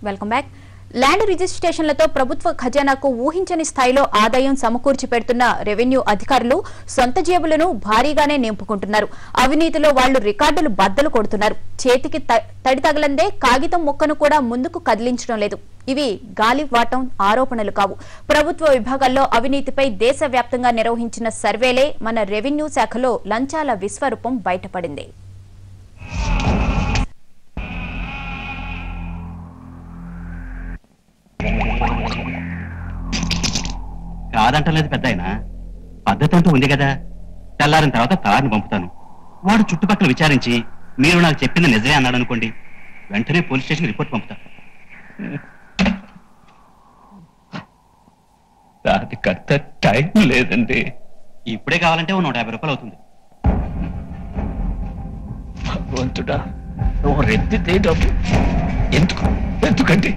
Welcome back. Land రిజిస్ట్రేషన్లతో ప్రభుత్వ ఖజానాకు ఊహించని స్థాయిలో ఆదాయం సమకూర్చి పెడుతున్న రెవెన్యూ అధికారులు సొంత జేబులను భారీగానే నింపుకుంటున్నారు. అవినీతిలో వాళ్లు రికార్డులు బద్దలు కొడుతున్నారు. చేతికి తడి తగలందే కాగితం ముక్కను కూడా ముందుకు కదిలించడం లేదు. ఇవి గాలివాటం ఆరోపణలు కావు. ప్రభుత్వ విభాగాల్లో అవినీతిపై దేశవ్యాప్తంగా నిర్వహించిన సర్వేలే మన రెవెన్యూ శాఖలో లంచాల విశ్వరూపం బయటపడింది. కాదంటలేదు పెద్ద ఆయన, పద్ధతి అంటూ ఉంది కదా. తెల్లారిన తర్వాత తారిని పంపుతాను. వాడు చుట్టుపక్కల విచారించి మీరు నాకు చెప్పింది నిజమే అన్నాడు అనుకోండి, వెంటనే పోలీస్ స్టేషన్ రిపోర్ట్ పంపుతా. దానికంత టైం లేదండి. ఇప్పుడే కావాలంటే 150 రూపాయలు అవుతుంది. భగవంతుడా, రెత్తితే డబ్బు ఎందుకండి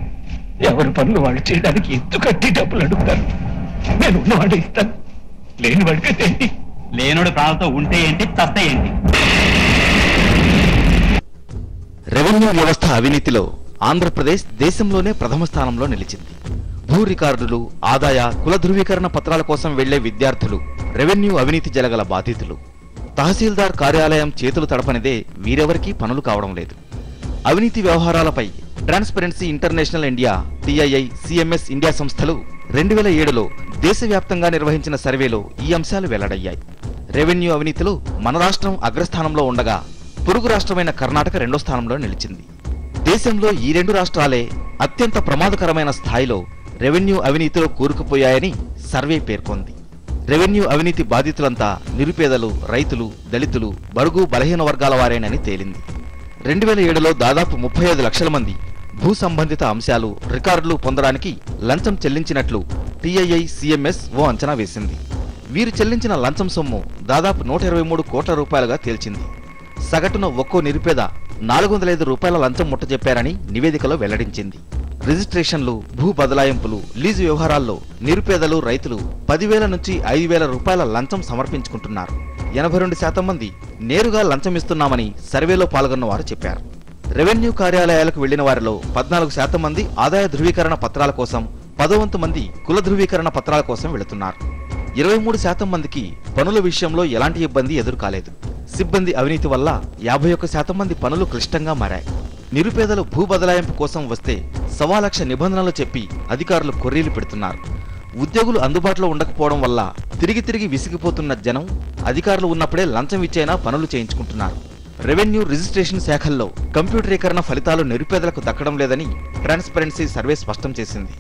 ఎవరి పనులు వాళ్ళు చేయడానికి ఎందుకంటే డబ్బులు అడుగుతారు? నేను ఉన్నవాడు ఇస్తాను, లేని వాడికైతే లేనుడు ప్రాణంతో ఉంటే ఏంటి, చస్తే ఏంటి? రెవెన్యూ వ్యవస్థ అవినీతిలో ఆంధ్రప్రదేశ్ దేశంలోనే ప్రథమ స్థానంలో నిలిచింది. భూ రికార్డులు, ఆదాయ, కుల ధృవీకరణ పత్రాల కోసం వెళ్లే విద్యార్థులు రెవెన్యూ అవినీతి జలగల బాధితులు. తహసీల్దార్ కార్యాలయం చేతులు తడపనిదే వీరెవరికీ పనులు కావడం లేదు. అవినీతి వ్యవహారాలపై transparency international India, TII, CMS India సంస్థలు 2007లో దేశవ్యాప్తంగా నిర్వహించిన సర్వేలో ఈ అంశాలు వెల్లడయ్యాయి. రెవెన్యూ అవినీతిలో మన రాష్ట్రం అగ్రస్థానంలో ఉండగా పొరుగు రాష్ట్రమైన కర్ణాటక రెండో స్థానంలో నిలిచింది. దేశంలో ఈ రెండు రాష్ట్రాలే అత్యంత ప్రమాదకరమైన స్థాయిలో రెవెన్యూ అవినీతిలో కూరుకుపోయాయని సర్వే పేర్కొంది. రెవెన్యూ అవినీతి బాధితులంతా నిరుపేదలు, రైతులు, దళితులు, బడుగు బలహీన వర్గాల వారేనని తేలింది. 2007లో దాదాపు 35 లక్షల మంది భూ సంబంధిత అంశాలు, రికార్డులు పొందడానికి లంచం చెల్లించినట్లు TII, CMS ఓ అంచనా వేసింది. వీరు చెల్లించిన లంచం సొమ్ము దాదాపు 123 కోట్ల రూపాయలుగా తేల్చింది. సగటున ఒక్కో నిరుపేద 405 రూపాయల లంచం ముట్టజెప్పారని నివేదికలో వెల్లడించింది. రిజిస్ట్రేషన్లు, భూ బదలాయింపులు, లీజు వ్యవహారాల్లో నిరుపేదలు, రైతులు 10,000 నుంచి 5,000 రూపాయల లంచం సమర్పించుకుంటున్నారు. 82% మంది నేరుగా లంచం ఇస్తున్నామని సర్వేలో పాల్గొన్న వారు చెప్పారు. రెవెన్యూ కార్యాలయాలకు వెళ్లిన వారిలో 14% మంది ఆదాయ ధృవీకరణ పత్రాల కోసం, 10వ వంతు మంది కుల ధృవీకరణ పత్రాల కోసం వెళుతున్నారు. 23% మందికి పనుల విషయంలో ఎలాంటి ఇబ్బంది ఎదురు కాలేదు. సిబ్బంది అవినీతి వల్ల 51% మంది పనులు క్లిష్టంగా మారాయి. నిరుపేదలు భూ బదలాయింపు కోసం వస్తే 1,00,000 నిబంధనలు చెప్పి అధికారులు కొర్రీలు పెడుతున్నారు. ఉద్యోగులు అందుబాటులో ఉండకపోవడం వల్ల తిరిగి విసిగిపోతున్న జనం అధికారులు ఉన్నప్పుడే లంచం ఇచ్చైనా పనులు చేయించుకుంటున్నారు. రెవెన్యూ రిజిస్ట్రేషన్ శాఖల్లో కంప్యూటరీకరణ ఫలితాలు నిరుపేదలకు దక్కడం లేదని ట్రాన్స్పరెన్సీ సర్వే స్పష్టం చేసింది.